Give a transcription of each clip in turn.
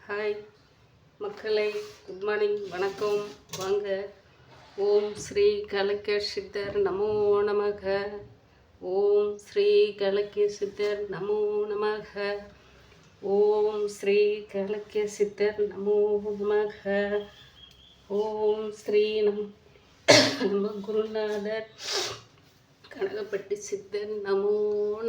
Hi மக்களை, good morning, வணக்கம். வாங்க. ஓம் ஸ்ரீ கலக்கிய சித்தர் நமோ நமக. ஓம் ஸ்ரீ கலக்கிய சித்தர் நமோ நமக. ஓம் ஸ்ரீ கலக்கிய சித்தர் நமோ நமக. ஓம் ஸ்ரீ நம்ம குருநாதர் கனகப்பட்டி சித்தர் நமோ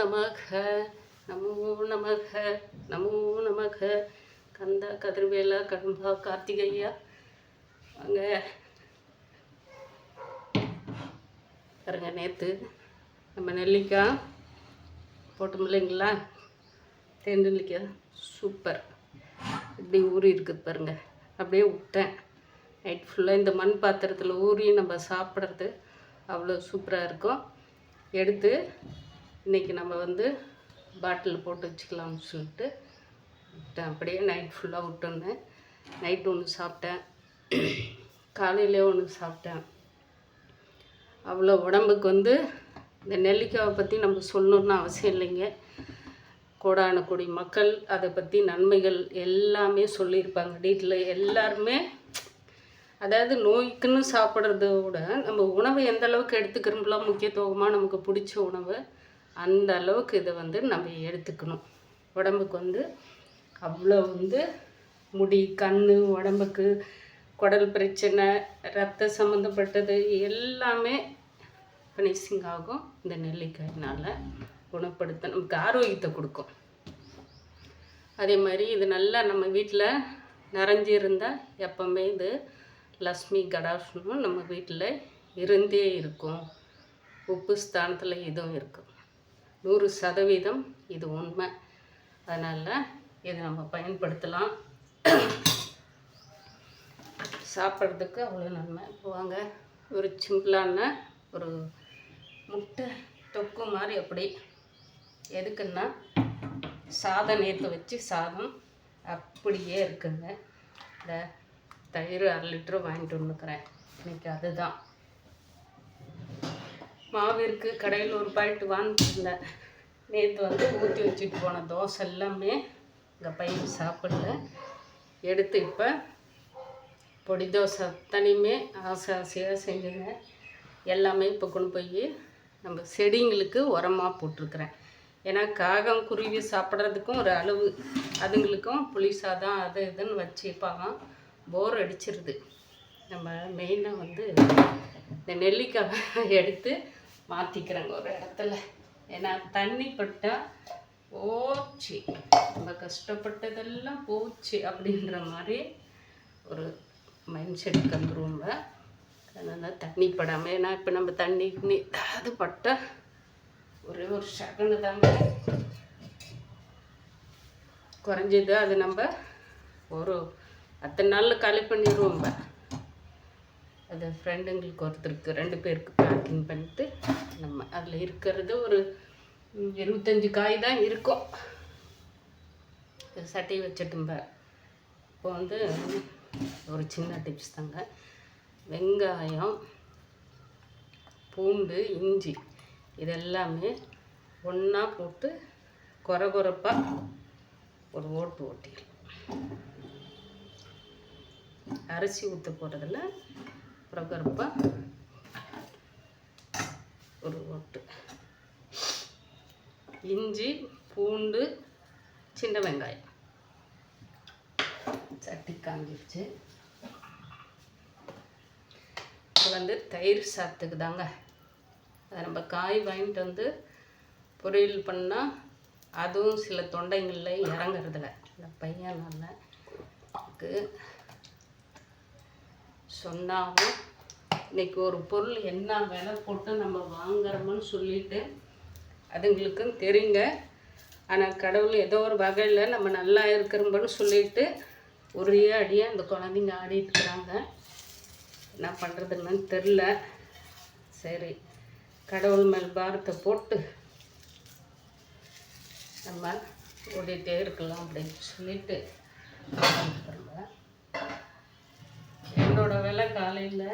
நமக. நமோ நமக. நமோ நமக. கந்தா, கதிர்வேலா, கடம்பா, கார்த்திகையா, வாங்க பாருங்க. நேற்று நம்ம நெல்லிக்காய் போட்டோம் இல்லைங்களா, தேன் நெல்லிக்காய் சூப்பர். இப்படி ஊறி இருக்குது பாருங்க. அப்படியே விட்டேன் நைட் ஃபுல்லாக. இந்த மண் பாத்திரத்தில் ஊறி நம்ம சாப்பிட்றது அவ்வளோ சூப்பராக இருக்கும். எடுத்து இன்றைக்கி நம்ம பாட்டில் போட்டு வச்சுக்கலாம்னு சொல்லிட்டு விட்டேன். அப்படியே நைட் ஃபுல்லாக விட்டுருந்தேன். நைட்டு ஒன்று சாப்பிட்டேன், காலையிலே ஒன்று சாப்பிட்டேன். அவ்வளோ உடம்புக்கு இந்த நெல்லிக்காவை பற்றி நம்ம சொல்லணுன்னு அவசியம் இல்லைங்க. கோடான கோடி மக்கள் அதை பற்றி நன்மைகள் எல்லாமே சொல்லியிருப்பாங்க. வீட்டில் எல்லாருமே, அதாவது நோய்க்குன்னு சாப்பிட்றத விட நம்ம உணவை எந்த அளவுக்கு எடுத்துக்கிறோம்ல, முக்கியத்துவமாக நமக்கு பிடிச்ச உணவு, அந்த அளவுக்கு இதை நம்ம எடுத்துக்கணும். உடம்புக்கு அவ்வளோ முடி, கண், உடம்புக்கு குடல் பிரச்சனை, ரத்த சம்மந்தப்பட்டது எல்லாமே ஃபினிஷிங் ஆகும். இந்த நெல்லிக்காயினால் குணப்படுத்த நமக்கு ஆரோக்கியத்தை கொடுக்கும். அதே மாதிரி இது நல்லா நம்ம வீட்டில் நிறைஞ்சிருந்தால் எப்போவுமே இது லக்ஷ்மி கடாட்சமும் நம்ம வீட்டில் இருந்தே இருக்கும். உப்பு ஸ்தானத்தில் இதுவும் இருக்கும். 100% இது உண்மை. அதனால் இதை நம்ம பயன்படுத்தலாம். சாப்பிட்றதுக்கு அவ்வளோ நன்மை. இப்போ வாங்க, ஒரு சிம்பிளான ஒரு முட்டை தொக்கு மாதிரி. அப்படி எதுக்குன்னா, சாதம் நேற்று வச்சு சாதம் அப்படியே இருக்குங்க. இந்த தயிர் 1/2 லிட்டரு வாங்கிட்டு வந்துக்கிறேன் இன்றைக்கி. அதுதான் மாவு இருக்குது. கடையில் ஒரு பாக்கெட் வாங்கிட்டுருந்தேன். நேற்று ஊற்றி வச்சுட்டு போன தோசை எல்லாமே இங்கே பையன் சாப்பிடல. எடுத்து இப்போ பொடி தோசை தனியுமே ஆசையாக செஞ்சுங்க. எல்லாமே இப்போ கொண்டு போய் நம்ம செடிங்களுக்கு உரமாக போட்டிருக்கிறேன். ஏன்னா காகம், குருவி சாப்பிட்றதுக்கும் ஒரு அளவு, அதுங்களுக்கும் புளி சாதம் அது இதுன்னு வச்சுப்பாங்க. போர் அடிச்சிருது. நம்ம மெயினாக இந்த நெல்லிக்காய் எடுத்து மாற்றிக்கிறேங்க ஒரு இடத்துல. ஏன்னா தண்ணி பட்டால் போச்சு, நம்ம கஷ்டப்பட்டதெல்லாம் போச்சு அப்படின்ற மாதிரி ஒரு மைண்ட் செட்டுக்கு வந்துடுவோங்க. அதனால் தண்ணி படாமல், ஏன்னா இப்போ நம்ம தண்ணி அது பட்டால் ஒரே ஒரு செகண்டு தாங்க குறைஞ்சது. அது நம்ம ஒரு 10 நாளில் காலி பண்ணிடுவோம். அது ஃப்ரெண்டுங்களுக்கு ஒருத்தருக்கு 2 பேருக்கு பேக்கிங் பண்ணிட்டு நம்ம அதில் இருக்கிறது ஒரு 25 காய் தான் இருக்கும். சட்டி வச்சுட்டும்ப. இப்போ ஒரு சின்ன டிப்ஸ் தாங்க. வெங்காயம், பூண்டு, இஞ்சி இதெல்லாமே ஒன்றா போட்டு கொரகொரப்பாக ஒரு ஓட்டு ஓட்டிடலாம். அரிசி ஊற்ற போகிறதில்ல, கொரகொரப்பாக ஒரு ஓட்டு. இஞ்சி, பூண்டு, சின்ன வெங்காயம். சட்டி காஞ்சிடுச்சு. இப்போ தயிர் சாத்துக்கு தாங்க. அதை நம்ம காய் வாங்கிட்டு பொரியல் பண்ணால் அதுவும் சில தொண்டைங்களில் இறங்குறதில்ல. இந்த பையன் நல்லா சொன்னாலும் இன்றைக்கி ஒரு பொருள் என்ன விலை போட்டு நம்ம வாங்குறோம்னு சொல்லிட்டு அதுங்களுக்கும் தெரியுங்க. ஆனால் கடவுள் ஏதோ ஒரு வகையில் நம்ம நல்லா இருக்கிறோம்னு சொல்லிட்டு ஒரே அடியாக அந்த குழந்தைங்க ஆடிட்டுருக்குறாங்க. என்ன பண்ணுறதுன்னு தெரில. சரி, கடவுள் மேல் பாரத்தை போட்டு நம்ம ஓடிட்டே இருக்கலாம் அப்படின்னு சொல்லிட்டு என்னோடய வேலை காலையில்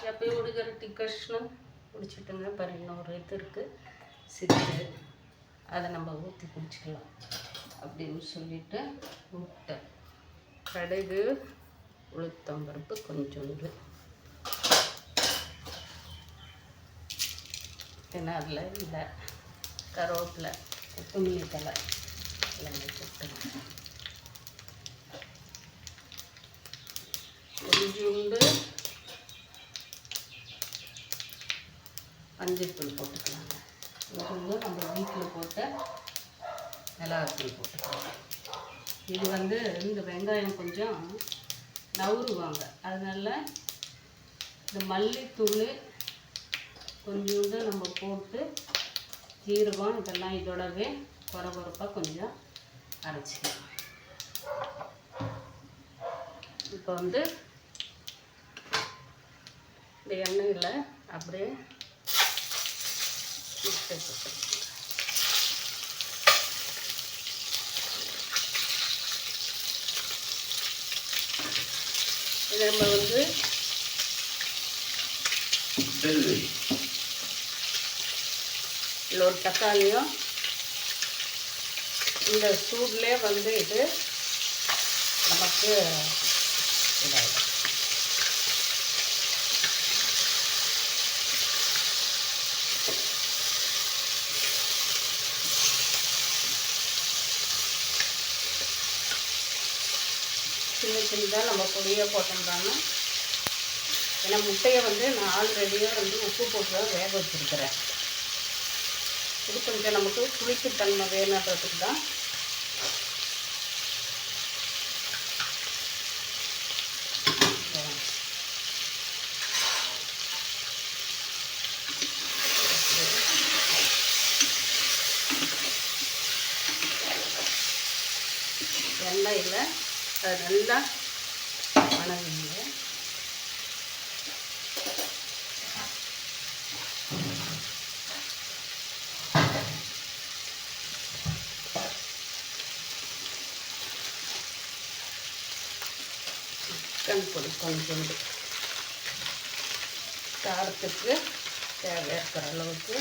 எப்பயும் விடுகிற டிக்கஷ்ணும் குடிச்சிட்டுங்க. பாருங்க, இன்னொரு இது இருக்குது சித்து, அதை நம்ம ஊற்றி குடிச்சிக்கலாம் அப்படின்னு சொல்லிட்டு விட்டேன். கடுகு, உளுத்தம்பருப்பு கொஞ்சோண்டு, கிணறுல இல்லை கருவேப்பிலை, கொத்தமல்லி தழை எல்லாமே போட்டுங்க. கொஞ்சோண்டு மஞ்சள்தூள் போட்டுக்கலாங்க. கொஞ்சம் நம்ம வீட்டில் போட்ட மிளகாத்தூள் போட்டுக்கலாம். இது வந்து இந்த வெங்காயம் கொஞ்சம் நவுருவாங்க, அதனால இந்த மல்லித்தூள் கொஞ்சோண்டு நம்ம போட்டு ஜீரகம் இதெல்லாம் இதோடவே கொரகொரப்பாக கொஞ்சம் அரைச்சிக்கலாம். இப்போ வந்து இந்த எண்ணெயில் அப்படியே முட்டை போட்டுக்கலாம். இதை நம்ம வந்து ஒரு தக்காளியும் இந்த சூட்லேயே வந்து இது நமக்கு இதாகும். சின்ன சின்னதாக நம்ம பொடியாக போட்டோம்னா, ஏன்னா முட்டையை வந்து நான் ஆல்ரெடியாக வந்து உப்பு போட்டு தான் வேக வச்சுருக்கிறேன். இது கொஞ்சம் நமக்கு புளிப்புத்தன்மை வேணுன்றதுக்கு தான். எண்ணெயில் அது நல்லா வணங்குங்க. சிக்கன் பொடி கொஞ்சோண்டு காரத்துக்கு தேவை இருக்கிற அளவுக்கு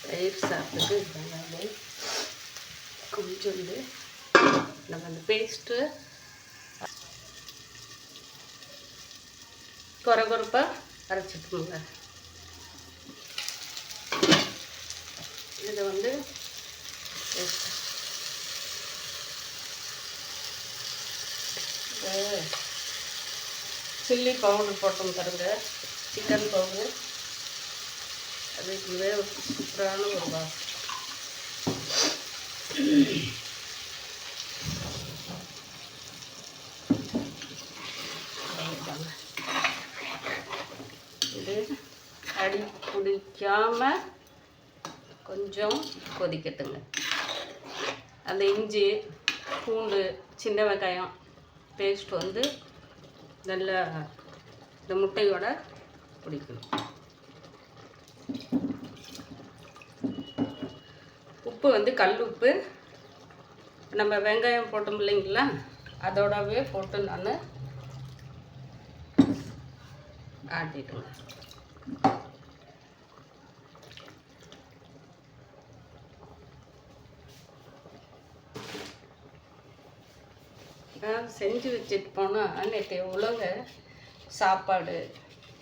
தயிர் சாப்பிட்டு இதெல்லாமே கொஞ்சோண்டு நம்ம அந்த பேஸ்ட்டு கொரகொரப்பாக அரைச்சிக்கோங்க. இதை வந்து சில்லி பவுடர் போட்டோம் பாருங்க, சிக்கன் பவுடர், அதுக்குவே சூப்பரான ஒரு வாசம். இது அடி பிடிக்காமல் கொஞ்சம் கொதிக்கட்டுங்க. அந்த இஞ்சி பூண்டு சின்ன வெங்காயம் பேஸ்ட் வந்து நல்லா இந்த முட்டையோட பிடிக்கணும். உப்பு வந்து கல் உப்பு நம்ம வெங்காயம் போட்டோம் இல்லைங்களா, அதோடவே போட்டு நான் ஆட்டிட்டுங்க. செஞ்சு வச்சுட்டு போனால் நேற்று எவ்வளோங்க சாப்பாடு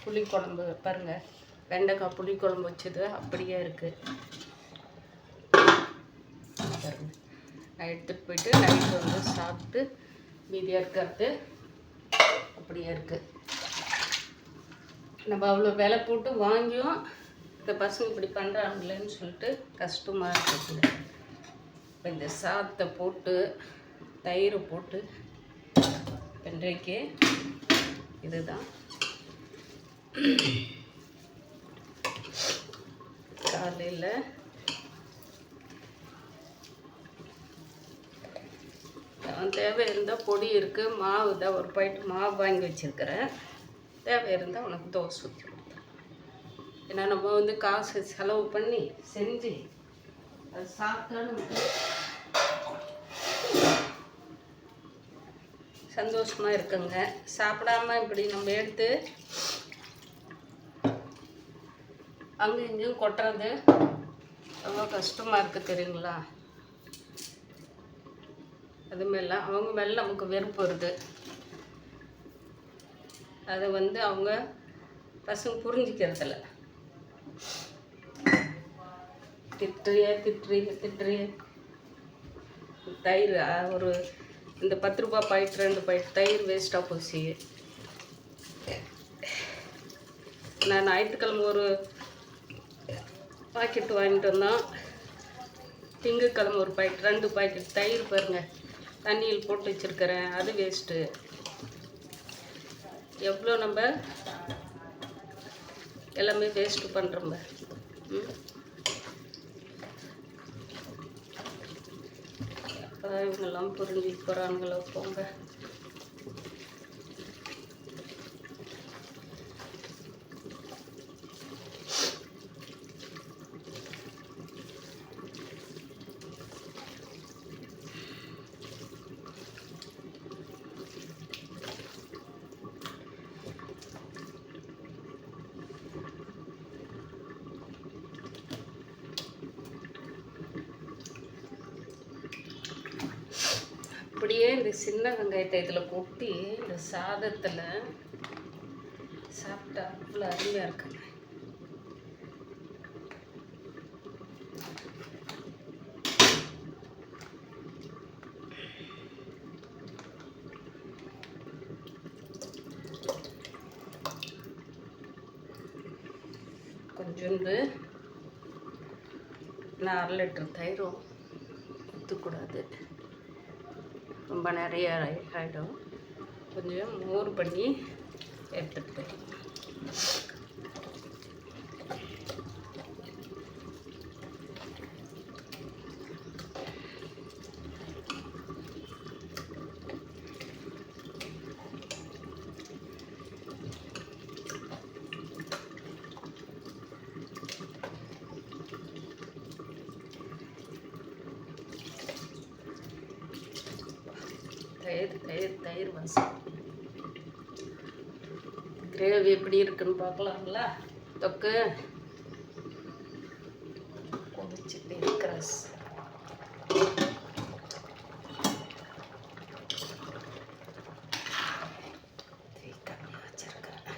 புளிக்குழம்பு பாருங்கள், வெண்டைக்காய் புளிக்குழம்பு வச்சது அப்படியே இருக்குது பாருங்கள். நான் எடுத்துகிட்டு போயிட்டு நைட்டு வந்து சாப்பிட்டு மீதியாக இருக்கிறது அப்படியே இருக்குது. நம்ம அவ்வளோ விலை போட்டு வாங்கியும் இந்த பசங்க இப்படி பண்ணுறாங்களேன்னு சொல்லிட்டு கஷ்டமாக இருக்குது. இப்போ இந்த சாதத்தை போட்டு தயிர் போட்டு இன்றைக்கு இதுதான் காலையில் தேவை இருந்தால் பொடி இருக்குது, மாவு தான் ஒரு பாக்கெட் மாவு வாங்கி வச்சுருக்கிறேன். தேவை இருந்தால் உனக்கு தோசை ஊற்றி கொடுத்தேன். ஏன்னா நம்ம வந்து காசு செலவு பண்ணி செஞ்சு அது சாப்பிட்டா நமக்கு சந்தோஷமாக இருக்குங்க. சாப்பிடாம இப்படி நம்ம எடுத்து அங்கே இங்கேயும் கொட்டுறது ரொம்ப கஷ்டமாக இருக்குது தெரியுங்களா. அதுமாரிலாம் அவங்க மேலே நமக்கு வெறுப்பு வருது. அதை அவங்க பசங்க புரிஞ்சிக்கிறதில்ல. திட்டுறிய தயிர் ஒரு இந்த 10 ரூபா பாக்கெட் 2 பாக்கெட் தயிர் வேஸ்ட்டாக போச்சு. நான் ஞாயிற்றுக்கிழமை ஒரு பாக்கெட் வாங்கிட்டு வந்தோம். திங்கக்கிழமை ஒரு பாக்கெட் 2 பாக்கெட் தயிர் பாருங்கள் தண்ணியில் போட்டு வச்சுருக்கிறேன். அது வேஸ்ட்டு. எவ்வளோ நம்ம எல்லாமே வேஸ்ட்டு பண்ணுறோம்ப. இவங்கெல்லாம் புரிஞ்சு போகிறாங்களோ போங்க. அப்படியே இந்த சின்ன வெங்காயத்தை இதில் கொட்டி இந்த சாதத்தில் சாப்பிட்டா அவ்வளோ அருமையாக இருக்குங்க. கொஞ்சோண்டு நான் 1/2 லிட்டர் தயிரும் ஊற்றக்கூடாது, ரொம்ப நிறைய ஆகிடும். கொஞ்சம் மோர் பண்ணி எடுத்துகிட்டு தயிர் வாசம். கிரேவி எப்படி இருக்குன்னு பார்க்கலாங்களா. தொக்கு கொதிச்சுட்டு இருக்கிற வச்சிருக்கிறேன்.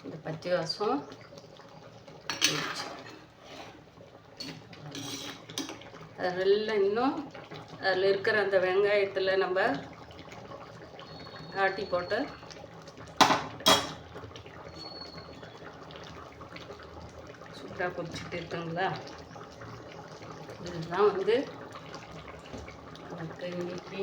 இந்த பச்சை வாசம் அதெல்லாம் இன்னும் அதில் இருக்கிற அந்த வெங்காயத்தில் நம்ம ஆட்டி போட்டு சூப்பராக கொதிச்சுட்டு இருக்குங்களா. இதுதான் எனக்கு இன்னைக்கு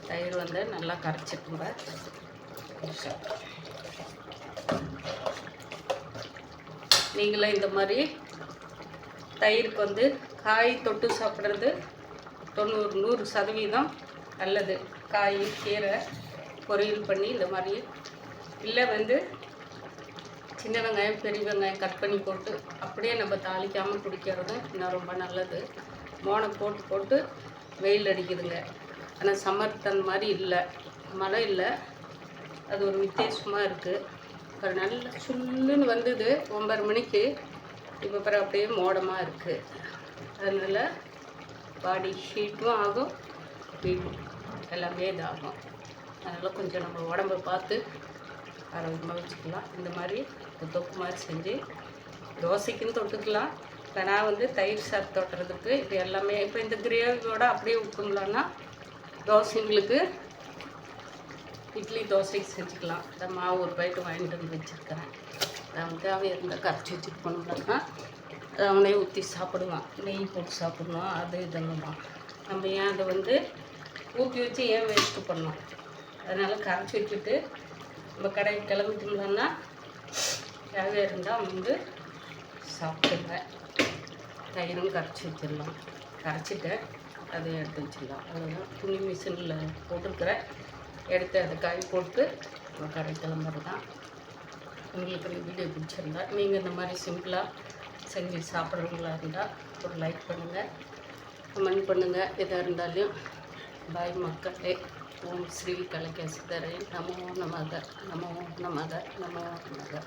தயிர் நல்லா கரைச்சிட்டுங்க. நீங்களும் இந்த மாதிரி தயிருக்கு காய் தொட்டு சாப்பிட்றது 100% நல்லது. காய் கீரை பொரியல் பண்ணி இந்த மாதிரி இல்லை சின்ன வெங்காயம் பெரிய வெங்காயம் கட் பண்ணி போட்டு அப்படியே நம்ம தாளிக்காமல் குடிக்கிறது இன்னும் ரொம்ப நல்லது. மோனை போட்டு வெயில் அடிக்குதுங்க. ஆனால் சம்மர் தன் மாதிரி இல்லை, மழை இல்லை, அது ஒரு வித்தியாசமாக இருக்குது. ஒரு நல்ல சுல்லுன்னு 9:30 மணிக்கு. இப்போ பிறகு அப்படியே மோடமாக இருக்குது. அதனால் பாடி ஹீட்டும் ஆகும், ஹீட்டும் எல்லாமே இதாகும். அதனால் கொஞ்சம் நம்ம உடம்பை பார்த்து ஆரோக்கியமாக வச்சுக்கலாம். இந்த மாதிரி தொக்கு மாதிரி செஞ்சு தோசைக்குன்னு தொட்டுக்கலாம். இப்போ நான் தயிர் சாதம் தொட்டுறதுக்கு இது எல்லாமே இப்போ இந்த கிரேவியோடு அப்படியே விட்டுங்களான்னா தோசைங்களுக்கு இட்லி தோசைக்கு செஞ்சுக்கலாம். இந்த மாவு ஒரு பாக்கெட் வாங்கிட்டு வச்சுருக்கிறேன். தேவை இருந்தால் கரைச்சி வச்சுட்டு போனோம்னா அவனே ஊற்றி சாப்பிடுவான். நெய் போட்டு சாப்பிடுவோம். அது இதெல்லாம் நம்ம ஏன் அதை ஊற்றி வச்சு ஏன் வேஸ்ட்டு பண்ணோம். அதனால் கரைச்சி வச்சுட்டு நம்ம கடைக்கு கிளம்பிட்டோம்னா தேவை இருந்தால் சாப்பிடுங்க. தயிரும் கரைச்சி வச்சிடலாம். கரைச்சிட்டேன் அதை எடுத்து வச்சிடலாம். அவ்வளோதான். துணி மிஷினில் போட்டிருக்கிறேன். எடுத்து அதை காய் போட்டு கடை கிளம்புறது தான். உங்களுக்கு இந்த வீடியோ பிடிச்சிருந்தா நீங்கள் இந்த மாதிரி சிம்பிளாக செஞ்சு சாப்பிட்றவங்களா இருந்தால் ஒரு லைக் பண்ணுங்கள், கமெண்ட் பண்ணுங்கள். எதாக இருந்தாலும் பாய் மக்களே. ஓம் ஸ்ரீ கலைகேசிதரே நமோ நமக நமோ நமக நமோ நமக.